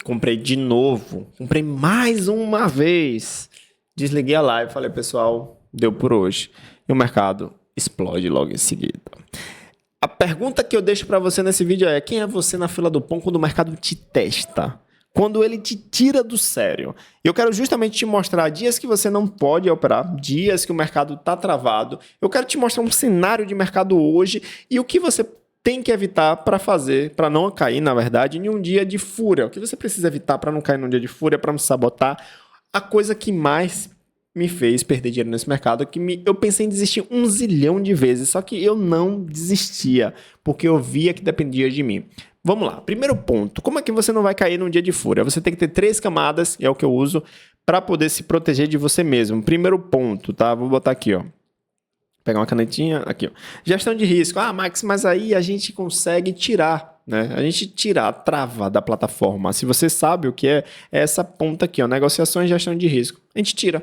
Comprei de novo. Comprei mais uma vez. Desliguei a live, falei, pessoal, deu por hoje. E o mercado explode logo em seguida. A pergunta que eu deixo para você nesse vídeo é: quem é você na fila do pão quando o mercado te testa? Quando ele te tira do sério? Eu quero justamente te mostrar dias que você não pode operar, dias que o mercado está travado. Eu quero te mostrar um cenário de mercado hoje e o que você tem que evitar para fazer, para não cair, na verdade, em um dia de fúria. O que você precisa evitar para não cair num dia de fúria, para não sabotar? A coisa que mais me fez perder dinheiro nesse mercado, eu pensei em desistir 1 zilhão de vezes, só que eu não desistia, porque eu via que dependia de mim. Vamos lá, primeiro ponto, como é que você não vai cair num dia de fúria? Você tem que ter 3 camadas, é o que eu uso, para poder se proteger de você mesmo. Primeiro ponto, tá? Vou botar aqui, ó. Pegar uma canetinha, aqui, ó. Gestão de risco. Ah, Max, mas aí a gente consegue tirar, né? A gente tira a trava da plataforma. Se você sabe o que é essa ponta aqui, ó, negociações e gestão de risco. A gente tira.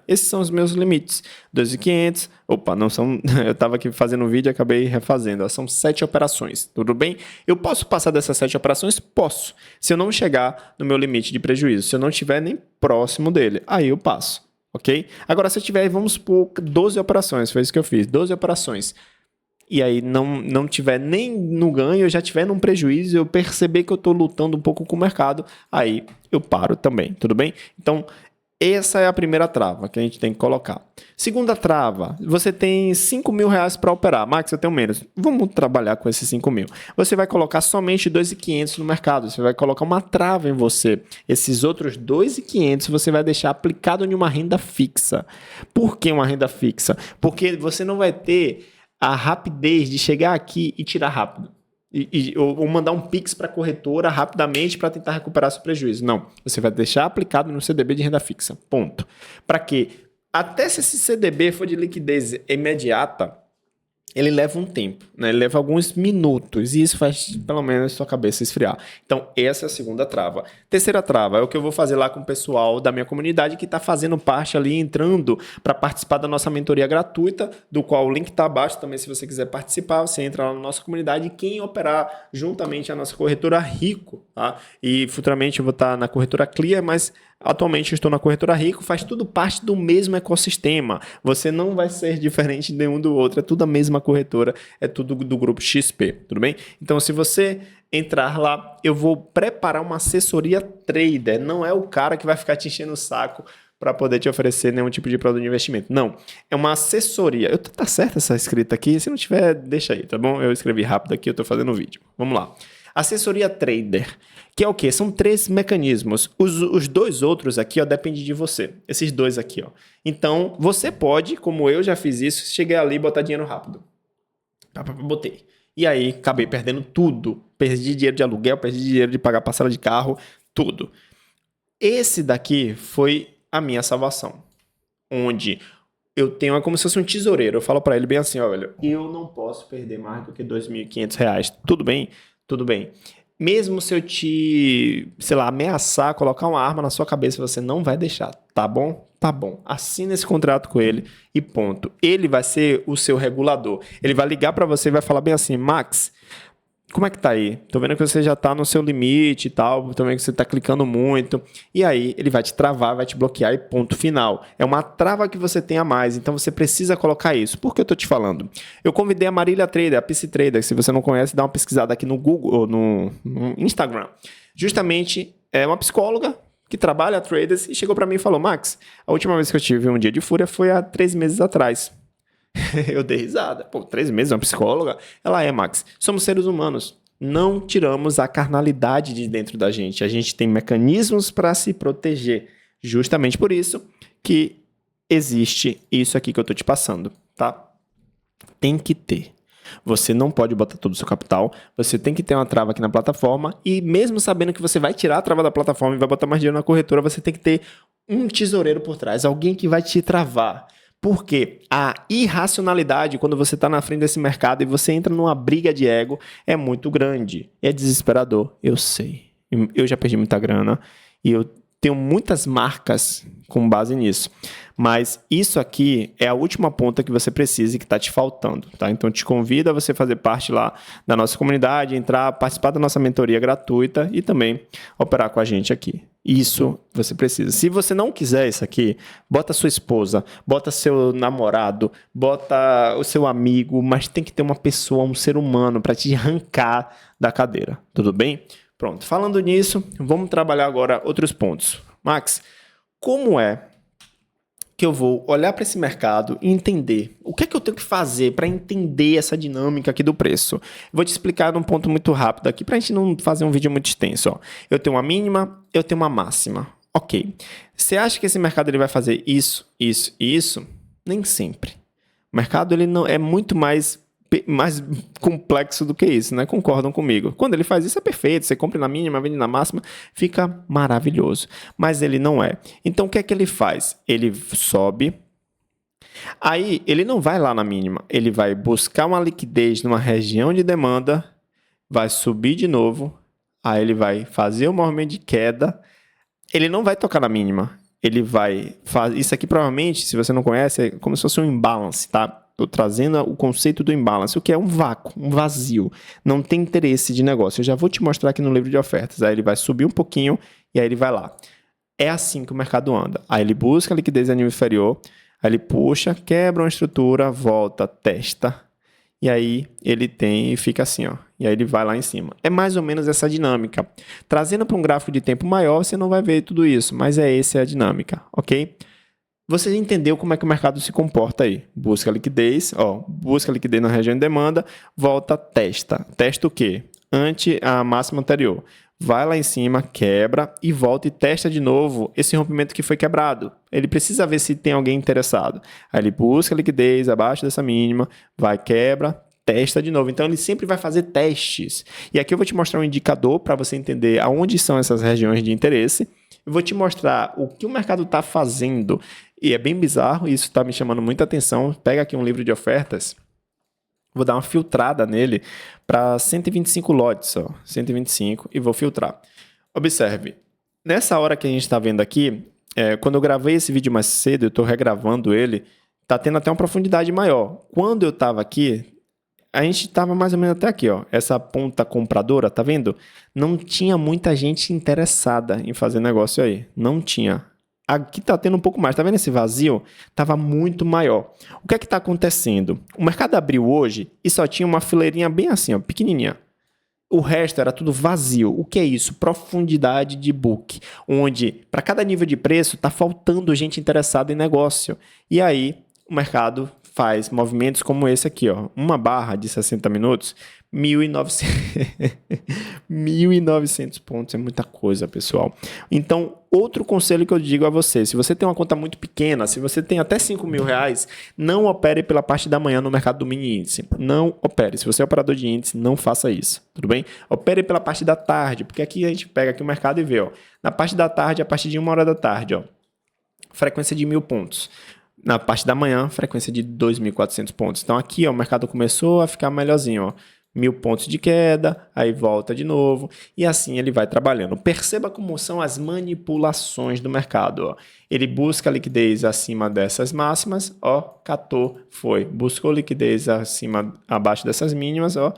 Esses são os meus limites. 2.500. Opa, não são. Eu estava aqui fazendo um vídeo e acabei refazendo. São 7 operações. Tudo bem? Eu posso passar dessas 7 operações? Posso. Se eu não chegar no meu limite de prejuízo, se eu não estiver nem próximo dele, aí eu passo. Ok? Agora, se eu tiver, vamos por 12 operações. Foi isso que eu fiz. 12 operações. E aí não tiver nem no ganho, eu já tiver num prejuízo, eu perceber que eu estou lutando um pouco com o mercado, aí eu paro também. Tudo bem? Então, essa é a primeira trava que a gente tem que colocar. Segunda trava, você tem 5 mil reais para operar. Max, eu tenho menos. Vamos trabalhar com esses 5 mil. Você vai colocar somente 2.500 no mercado. Você vai colocar uma trava em você. Esses outros 2.500 você vai deixar aplicado em uma renda fixa. Por que uma renda fixa? Porque você não vai ter a rapidez de chegar aqui e tirar rápido. Ou mandar um Pix para a corretora rapidamente para tentar recuperar seu prejuízo. Não, você vai deixar aplicado no CDB de renda fixa. Ponto. Para quê? Até se esse CDB for de liquidez imediata, ele leva um tempo, né? Ele leva alguns minutos e isso faz pelo menos sua cabeça esfriar. Então, essa é a segunda trava. Terceira trava é o que eu vou fazer lá com o pessoal da minha comunidade que está fazendo parte ali, entrando para participar da nossa mentoria gratuita, do qual o link está abaixo também. Se você quiser participar, você entra lá na nossa comunidade. Quem operar juntamente a nossa corretora Rico, tá? E futuramente eu vou estar na corretora Clear, mas atualmente eu estou na corretora Rico, faz tudo parte do mesmo ecossistema. Você não vai ser diferente de nenhum do outro, é tudo a mesma corretora, é tudo do grupo XP, tudo bem? Então, se você entrar lá, eu vou preparar uma assessoria trader, não é o cara que vai ficar te enchendo o saco para poder te oferecer nenhum tipo de produto de investimento. Não, é uma assessoria. Tá certo essa escrita aqui? Se não tiver, deixa aí, tá bom? Eu escrevi rápido aqui, eu tô fazendo o vídeo. Vamos lá. Assessoria trader, que é o quê? São 3 mecanismos. Os 2 outros aqui, ó, depende de você. Esses 2 aqui, ó. Então, você pode, como eu já fiz isso, chegar ali e botar dinheiro rápido. Botei. E aí, acabei perdendo tudo. Perdi dinheiro de aluguel, perdi dinheiro de pagar parcela de carro, tudo. Esse daqui foi a minha salvação. Onde eu tenho, é como se fosse um tesoureiro. Eu falo para ele bem assim, olha, eu não posso perder mais do que R$2.500. Tudo bem? Tudo bem. Mesmo se eu te, sei lá, ameaçar, colocar uma arma na sua cabeça, você não vai deixar, tá bom? Tá bom. Assina esse contrato com ele e ponto. Ele vai ser o seu regulador. Ele vai ligar para você e vai falar bem assim, Max, como é que tá aí? Tô vendo que você já tá no seu limite e tal, tô vendo que você tá clicando muito. E aí, ele vai te travar, vai te bloquear e ponto final. É uma trava que você tem a mais, então você precisa colocar isso. Por que eu tô te falando? Eu convidei a Marília Trader, a PC Trader, se você não conhece, dá uma pesquisada aqui no Google ou no Instagram. Justamente, é uma psicóloga que trabalha traders e chegou para mim e falou, Max, a última vez que eu tive um dia de fúria foi há 3 meses atrás. Eu dei risada. Pô, 3 meses, uma psicóloga? Ela é, Max. Somos seres humanos. Não tiramos a carnalidade de dentro da gente. A gente tem mecanismos para se proteger. Justamente por isso que existe isso aqui que eu tô te passando, tá? Tem que ter. Você não pode botar todo o seu capital. Você tem que ter uma trava aqui na plataforma. E mesmo sabendo que você vai tirar a trava da plataforma e vai botar mais dinheiro na corretora, você tem que ter um tesoureiro por trás. Alguém que vai te travar. Porque a irracionalidade, quando você está na frente desse mercado e você entra numa briga de ego, é muito grande. É desesperador, eu sei. Eu já perdi muita grana e eu tenho muitas marcas com base nisso. Mas isso aqui é a última ponta que você precisa e que está te faltando, tá? Então, te convido a você fazer parte lá da nossa comunidade, entrar, participar da nossa mentoria gratuita e também operar com a gente aqui. Isso você precisa. Se você não quiser isso aqui, bota sua esposa, bota seu namorado, bota o seu amigo, mas tem que ter uma pessoa, um ser humano para te arrancar da cadeira, tudo bem? Pronto, falando nisso, vamos trabalhar agora outros pontos. Max, como é que eu vou olhar para esse mercado e entender o que é que eu tenho que fazer para entender essa dinâmica aqui do preço? Vou te explicar num ponto muito rápido aqui para a gente não fazer um vídeo muito extenso. Ó. Eu tenho uma mínima, eu tenho uma máxima. Ok. Você acha que esse mercado ele vai fazer isso, isso e isso? Nem sempre. O mercado ele não é muito mais complexo do que isso, né? Concordam comigo. Quando ele faz isso é perfeito, você compra na mínima, vende na máxima, fica maravilhoso. Mas ele não é. Então o que é que ele faz? Ele sobe, aí ele não vai lá na mínima, ele vai buscar uma liquidez numa região de demanda, vai subir de novo, aí ele vai fazer o movimento de queda, ele não vai tocar na mínima, ele vai fazer... Isso aqui provavelmente, se você não conhece, é como se fosse um imbalance, tá? Estou trazendo o conceito do imbalance, o que é um vácuo, um vazio. Não tem interesse de negócio. Eu já vou te mostrar aqui no livro de ofertas. Aí ele vai subir um pouquinho e aí ele vai lá. É assim que o mercado anda. Aí ele busca a liquidez a nível inferior, aí ele puxa, quebra uma estrutura, volta, testa. E aí ele tem e fica assim, ó. E aí ele vai lá em cima. É mais ou menos essa dinâmica. Trazendo para um gráfico de tempo maior, você não vai ver tudo isso, mas essa é a dinâmica, ok? Você entendeu como é que o mercado se comporta aí. Busca liquidez, busca liquidez na região de demanda, volta, testa. Testa o quê? Ante a máxima anterior. Vai lá em cima, quebra e volta e testa de novo esse rompimento que foi quebrado. Ele precisa ver se tem alguém interessado. Aí ele busca liquidez abaixo dessa mínima, vai, quebra, testa de novo. Então ele sempre vai fazer testes. E aqui eu vou te mostrar um indicador para você entender aonde são essas regiões de interesse. Eu vou te mostrar o que o mercado está fazendo. E é bem bizarro, isso está me chamando muita atenção. Pega aqui um livro de ofertas, vou dar uma filtrada nele para 125 lotes, 125, e vou filtrar. Observe, nessa hora que a gente está vendo aqui, quando eu gravei esse vídeo mais cedo, eu estou regravando ele, está tendo até uma profundidade maior. Quando eu estava aqui, a gente estava mais ou menos até aqui, ó. Essa ponta compradora, tá vendo? Não tinha muita gente interessada em fazer negócio aí. Não tinha. Aqui tá tendo um pouco mais. Tá vendo esse vazio? Tava muito maior. O que é que tá acontecendo? O mercado abriu hoje e só tinha uma fileirinha bem assim, ó, pequenininha. O resto era tudo vazio. O que é isso? Profundidade de book. Onde, para cada nível de preço, tá faltando gente interessada em negócio. E aí, o mercado faz movimentos como esse aqui, ó. Uma barra de 60 minutos, 1.900 pontos. É muita coisa, pessoal. Então, outro conselho que eu digo a você, se você tem uma conta muito pequena, se você tem até 5 mil reais, não opere pela parte da manhã no mercado do mini índice. Não opere. Se você é operador de índice, não faça isso. Tudo bem? Opere pela parte da tarde, porque aqui a gente pega aqui o mercado e vê, ó. Na parte da tarde, a partir de 1 hora da tarde, ó. Frequência de 1.000 pontos. Na parte da manhã, frequência de 2.400 pontos. Então aqui, ó, o mercado começou a ficar melhorzinho, ó. 1.000 pontos de queda, aí volta de novo, e assim ele vai trabalhando. Perceba como são as manipulações do mercado. Ó. Ele busca liquidez acima dessas máximas, ó, catou, foi. Buscou liquidez abaixo dessas mínimas, ó.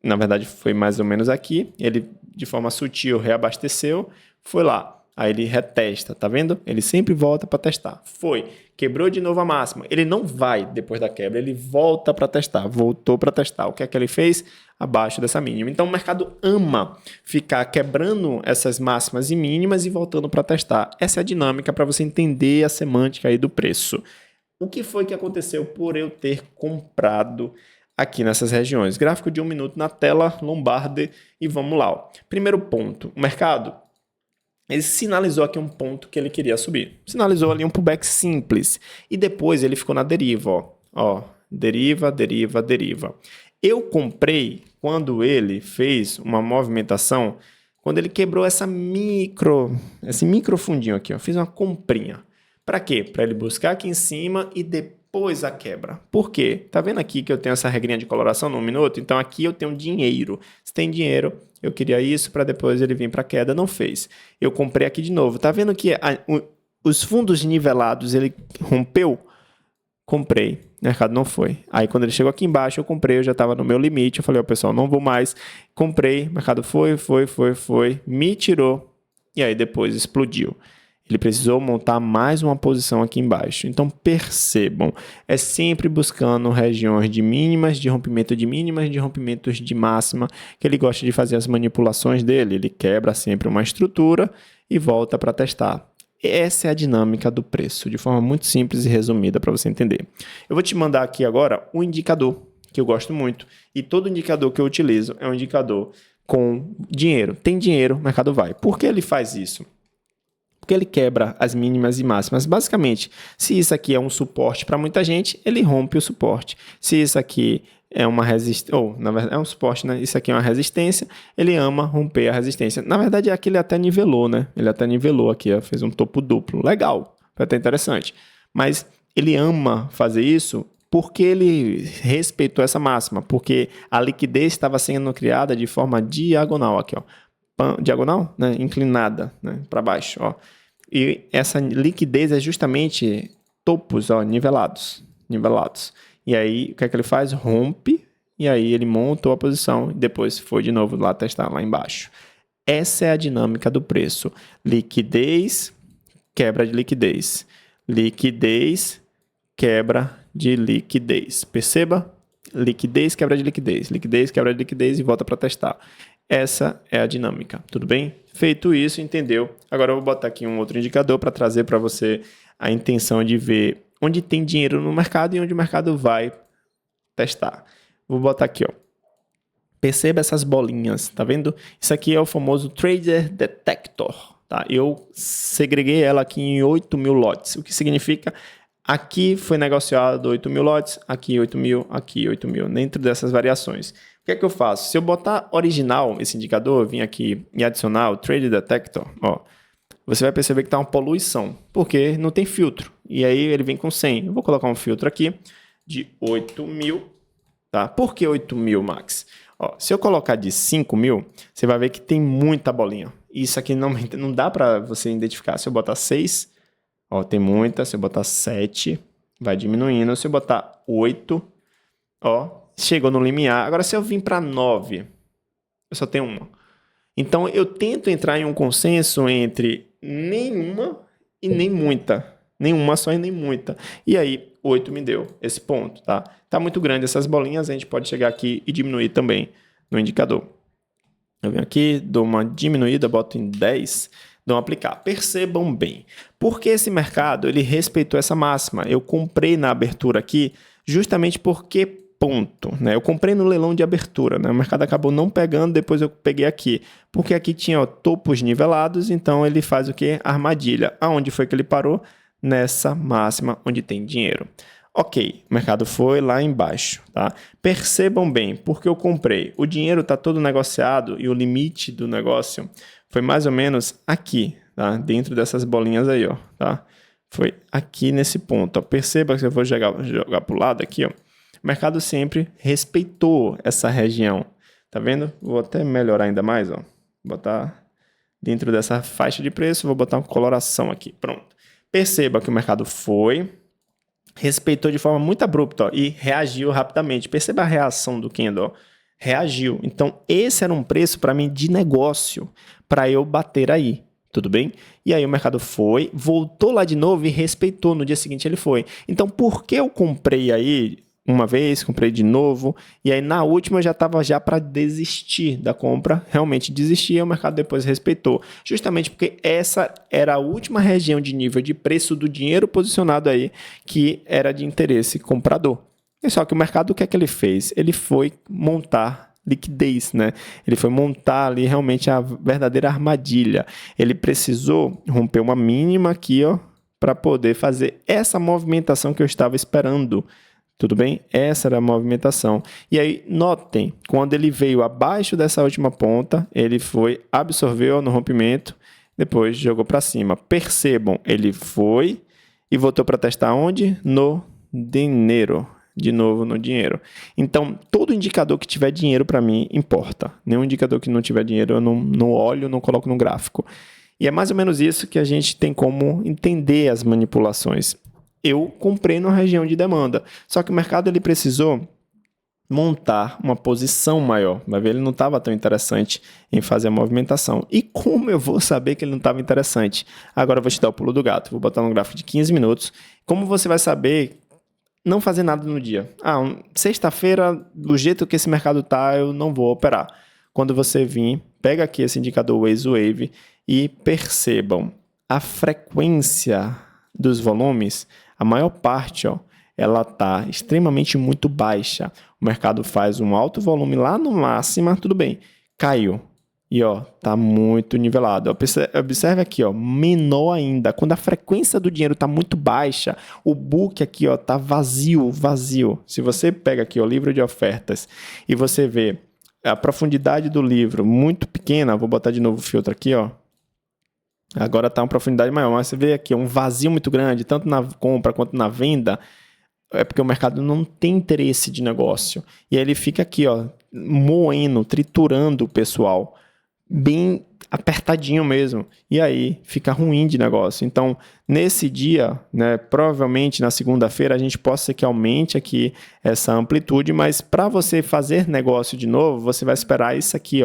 Na verdade, foi mais ou menos aqui. Ele, de forma sutil, reabasteceu, foi lá. Aí ele retesta, tá vendo? Ele sempre volta para testar. Foi, quebrou de novo a máxima. Ele não vai depois da quebra, ele volta para testar, voltou para testar. O que é que ele fez? Abaixo dessa mínima. Então o mercado ama ficar quebrando essas máximas e mínimas e voltando para testar. Essa é a dinâmica para você entender a semântica aí do preço. O que foi que aconteceu por eu ter comprado aqui nessas regiões? Gráfico de 1 minuto na tela, Lombardi, e vamos lá. Ó. Primeiro ponto, o mercado ele sinalizou aqui um ponto que ele queria subir. Sinalizou ali um pullback simples. E depois ele ficou na deriva. Ó, deriva, deriva, deriva. Eu comprei quando ele fez uma movimentação, quando ele quebrou esse micro fundinho aqui. Ó. Fiz uma comprinha. Para quê? Para ele buscar aqui em cima e depois a quebra. Por quê? Tá vendo aqui que eu tenho essa regrinha de coloração no 1 minuto? Então aqui eu tenho dinheiro. Se tem dinheiro, eu queria isso para depois ele vir para queda, não fez. Eu comprei aqui de novo. Tá vendo que os fundos nivelados, ele rompeu? Comprei. O mercado não foi. Aí quando ele chegou aqui embaixo, eu comprei, eu já estava no meu limite. Eu falei, ó, pessoal, não vou mais. Comprei, o mercado foi, me tirou. E aí depois explodiu. Ele precisou montar mais uma posição aqui embaixo. Então percebam, é sempre buscando regiões de mínimas, de rompimento de mínimas, de rompimentos de máxima, que ele gosta de fazer as manipulações dele. Ele quebra sempre uma estrutura e volta para testar. Essa é a dinâmica do preço, de forma muito simples e resumida para você entender. Eu vou te mandar aqui agora um indicador que eu gosto muito. E todo indicador que eu utilizo é um indicador com dinheiro. Tem dinheiro, o mercado vai. Por que ele faz isso? Porque ele quebra as mínimas e máximas. Basicamente, se isso aqui é um suporte para muita gente, ele rompe o suporte. Se isso aqui é uma resistência, ou na verdade é um suporte, né? Isso aqui é uma resistência, ele ama romper a resistência. Na verdade, aqui ele até nivelou, né? Ele até nivelou aqui, ó, fez um topo duplo. Legal, foi até interessante. Mas ele ama fazer isso porque ele respeitou essa máxima, porque a liquidez estava sendo criada de forma diagonal aqui, ó. Diagonal, né? Inclinada, né? Para baixo, ó. E essa liquidez é justamente topos, ó, nivelados. E aí, o que é que ele faz? Rompe, e aí ele montou a posição, e depois foi de novo lá testar lá embaixo. Essa é a dinâmica do preço. Liquidez, quebra de liquidez. Liquidez, quebra de liquidez. Perceba? Liquidez, quebra de liquidez. Liquidez, quebra de liquidez e volta para testar. Essa é a dinâmica, tudo bem? Feito isso, entendeu? Agora eu vou botar aqui um outro indicador para trazer para você a intenção de ver onde tem dinheiro no mercado e onde o mercado vai testar. Vou botar aqui, ó. Perceba essas bolinhas, tá vendo? Isso aqui é o famoso Trader Detector, tá? Eu segreguei ela aqui em 8.000 lotes, o que significa aqui foi negociado 8.000 lotes, aqui 8.000, aqui 8.000, dentro dessas variações. O que é que eu faço? Se eu botar original esse indicador, vim aqui e adicionar o Trade Detector, ó, você vai perceber que está uma poluição, porque não tem filtro. E aí ele vem com 100. Eu vou colocar um filtro aqui de 8.000, tá? Por que 8.000, Max? Ó, se eu colocar de 5.000, você vai ver que tem muita bolinha. Isso aqui não dá para você identificar. Se eu botar 6, ó, tem muita. Se eu botar 7, vai diminuindo. Se eu botar 8, ó, chegou no limiar. Agora, se eu vim para 9, eu só tenho uma. Então, eu tento entrar em um consenso entre nenhuma e nem muita. Nenhuma só e nem muita. E aí, 8 me deu esse ponto, tá? Tá muito grande essas bolinhas, a gente pode chegar aqui e diminuir também no indicador. Eu venho aqui, dou uma diminuída, boto em 10, dou um aplicar. Percebam bem, porque esse mercado, ele respeitou essa máxima. Eu comprei na abertura aqui justamente porque ponto, né? Eu comprei no leilão de abertura, né? O mercado acabou não pegando, depois eu peguei aqui. Porque aqui tinha, ó, topos nivelados, então ele faz o quê? Armadilha. Aonde foi que ele parou? Nessa máxima onde tem dinheiro. Ok, o mercado foi lá embaixo, tá? Percebam bem, porque eu comprei. O dinheiro está todo negociado e o limite do negócio foi mais ou menos aqui, tá? Dentro dessas bolinhas aí, ó, tá? Foi aqui nesse ponto, ó. Perceba que eu vou jogar para o lado aqui, ó. O mercado sempre respeitou essa região, tá vendo? Vou até melhorar ainda mais, ó. Botar dentro dessa faixa de preço, vou botar uma coloração aqui, pronto. Perceba que o mercado foi, respeitou de forma muito abrupta, ó, e reagiu rapidamente. Perceba a reação do candle, ó. Reagiu. Então, esse era um preço para mim de negócio, para eu bater aí, tudo bem? E aí o mercado foi, voltou lá de novo e respeitou. No dia seguinte ele foi. Então, por que eu comprei aí uma vez, comprei de novo, e aí na última eu já estava para desistir da compra, realmente desisti, e o mercado depois respeitou, justamente porque essa era a última região de nível de preço do dinheiro posicionado aí, que era de interesse comprador. E só que o mercado, o que é que ele fez? Ele foi montar liquidez, né? Ele foi montar ali realmente a verdadeira armadilha. Ele precisou romper uma mínima aqui, ó, para poder fazer essa movimentação que eu estava esperando. Tudo bem? Essa era a movimentação. E aí, notem, quando ele veio abaixo dessa última ponta, ele foi, absorveu no rompimento, depois jogou para cima. Percebam, ele foi e voltou para testar onde? No dinheiro. De novo no dinheiro. Então, todo indicador que tiver dinheiro para mim importa. Nenhum indicador que não tiver dinheiro eu não olho, não coloco no gráfico. E é mais ou menos isso que a gente tem como entender as manipulações. Eu comprei na região de demanda, só que o mercado ele precisou montar uma posição maior. Vai ver, ele não estava tão interessante em fazer a movimentação. E como eu vou saber que ele não estava interessante? Agora eu vou te dar o pulo do gato. Vou botar um gráfico de 15 minutos. Como você vai saber não fazer nada no dia? Sexta-feira, do jeito que esse mercado tá, eu não vou operar. Quando você vir, pega aqui esse indicador Waze Wave e percebam a frequência dos volumes, a maior parte, ela tá extremamente muito baixa. O mercado faz um alto volume lá no máximo, tudo bem, caiu. E tá muito nivelado. Observe aqui, menor ainda. Quando a frequência do dinheiro tá muito baixa, o book aqui, tá vazio. Se você pega aqui o livro de ofertas e você vê a profundidade do livro muito pequena, vou botar de novo o filtro aqui, agora tá uma profundidade maior, mas você vê aqui um vazio muito grande, tanto na compra quanto na venda, é porque o mercado não tem interesse de negócio. E aí ele fica aqui, moendo, triturando o pessoal. Bem apertadinho mesmo, e aí fica ruim de negócio. Então, nesse dia, provavelmente na segunda-feira, a gente possa ser que aumente aqui essa amplitude, mas para você fazer negócio de novo, você vai esperar isso aqui,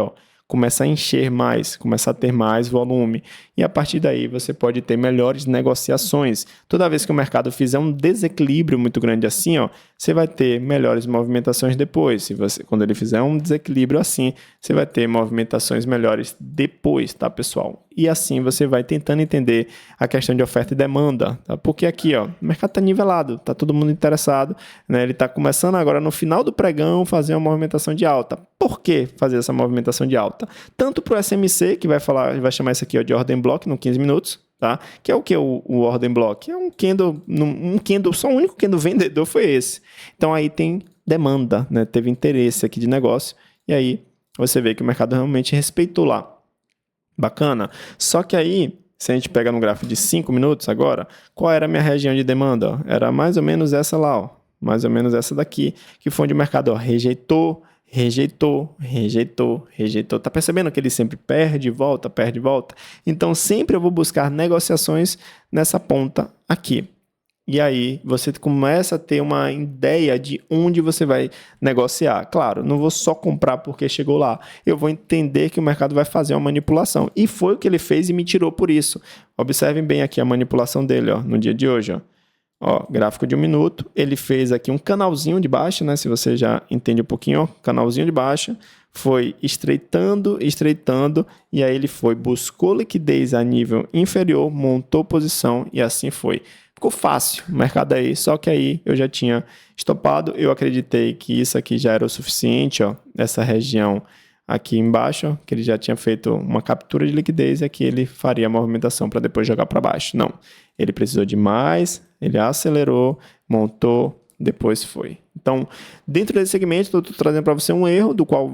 começar a encher mais, começar a ter mais volume, e a partir daí você pode ter melhores negociações. Toda vez que o mercado fizer um desequilíbrio muito grande assim, você vai ter melhores movimentações depois. Quando ele fizer um desequilíbrio assim, você vai ter movimentações melhores depois, tá, pessoal? E assim você vai tentando entender a questão de oferta e demanda, tá? Porque aqui, o mercado está nivelado, está todo mundo interessado, Ele está começando agora no final do pregão fazer uma movimentação de alta. Por que fazer essa movimentação de alta? Tanto para o SMC, que vai chamar isso aqui de ordem block no 15 minutos, tá? Que é o que o ordem block? É um candle, só o único candle vendedor foi esse. Então aí tem demanda, Teve interesse aqui de negócio, e aí você vê que o mercado realmente respeitou lá. Bacana. Só que aí, se a gente pega no gráfico de 5 minutos agora, qual era a minha região de demanda? Era mais ou menos essa lá, mais ou menos essa daqui, que foi onde o mercado rejeitou. Tá percebendo que ele sempre perde, volta? Então, sempre eu vou buscar negociações nessa ponta aqui. E aí, você começa a ter uma ideia de onde você vai negociar. Claro, não vou só comprar porque chegou lá. Eu vou entender que o mercado vai fazer uma manipulação. E foi o que ele fez e me tirou por isso. Observem bem aqui a manipulação dele, no dia de hoje, gráfico de 1 minuto, ele fez aqui um canalzinho de baixa, se você já entende um pouquinho, canalzinho de baixa, foi estreitando, e aí ele buscou liquidez a nível inferior, montou posição e assim foi. Ficou fácil o mercado aí, só que aí eu já tinha estopado, eu acreditei que isso aqui já era o suficiente, essa região aqui embaixo, que ele já tinha feito uma captura de liquidez e aqui ele faria a movimentação para depois jogar para baixo. Não, ele precisou de mais, ele acelerou, montou, depois foi. Então, dentro desse segmento, eu estou trazendo para você um erro, do qual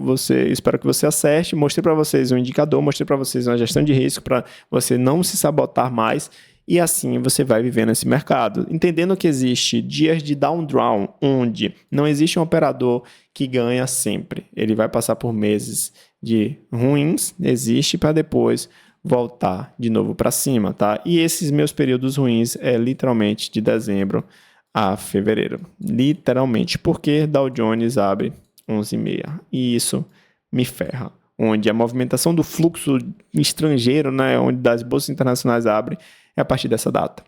espero que você acerte, mostrei para vocês um indicador, mostrei para vocês uma gestão de risco para você não se sabotar mais, e assim você vai viver nesse mercado. Entendendo que existe dias de down draw, onde não existe um operador que ganha sempre. Ele vai passar por meses de ruins, existe para depois voltar de novo para cima, tá? E esses meus períodos ruins é literalmente de dezembro a fevereiro. Literalmente, porque Dow Jones abre 11h30. E isso me ferra. Onde a movimentação do fluxo estrangeiro, onde das bolsas internacionais abre, é a partir dessa data,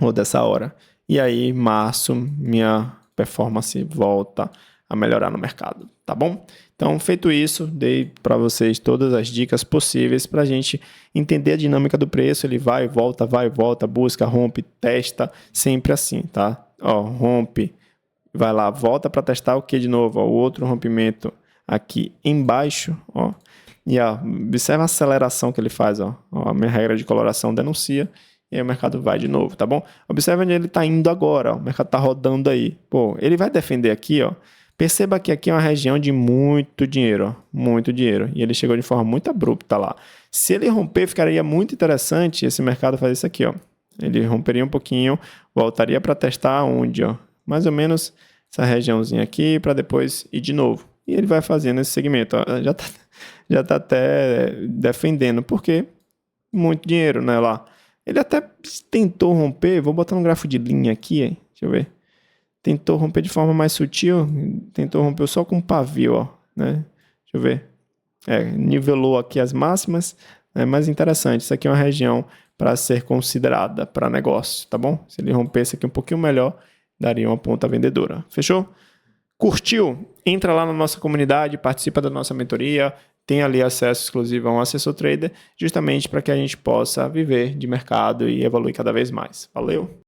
ou dessa hora. E aí, março, minha performance volta a melhorar no mercado, tá bom? Então, feito isso, dei para vocês todas as dicas possíveis para a gente entender a dinâmica do preço. Ele vai e volta, busca, rompe, testa, sempre assim, tá? Rompe, vai lá, volta para testar o que de novo? O outro rompimento aqui embaixo, e observa a aceleração que ele faz, a minha regra de coloração denuncia, e aí o mercado vai de novo, tá bom? Observa onde ele está indo agora, o mercado está rodando aí. Ele vai defender aqui, Perceba que aqui é uma região de muito dinheiro, e ele chegou de forma muito abrupta lá. Se ele romper, ficaria muito interessante esse mercado fazer isso aqui, Ele romperia um pouquinho, voltaria para testar onde, Mais ou menos essa regiãozinha aqui para depois ir de novo. E ele vai fazendo esse segmento. Ó, já tá até defendendo, porque muito dinheiro, né, lá. Ele até tentou romper, vou botar um grafo de linha aqui, hein? Deixa eu ver. Tentou romper de forma mais sutil, tentou romper só com pavio, ó, né? Deixa eu ver. Nivelou aqui as máximas, é mais interessante. Isso aqui é uma região para ser considerada para negócio, tá bom? Se ele rompesse aqui um pouquinho melhor, daria uma ponta vendedora. Fechou? Curtiu? Entra lá na nossa comunidade, participa da nossa mentoria, tem ali acesso exclusivo a um assessor trader, justamente para que a gente possa viver de mercado e evoluir cada vez mais. Valeu!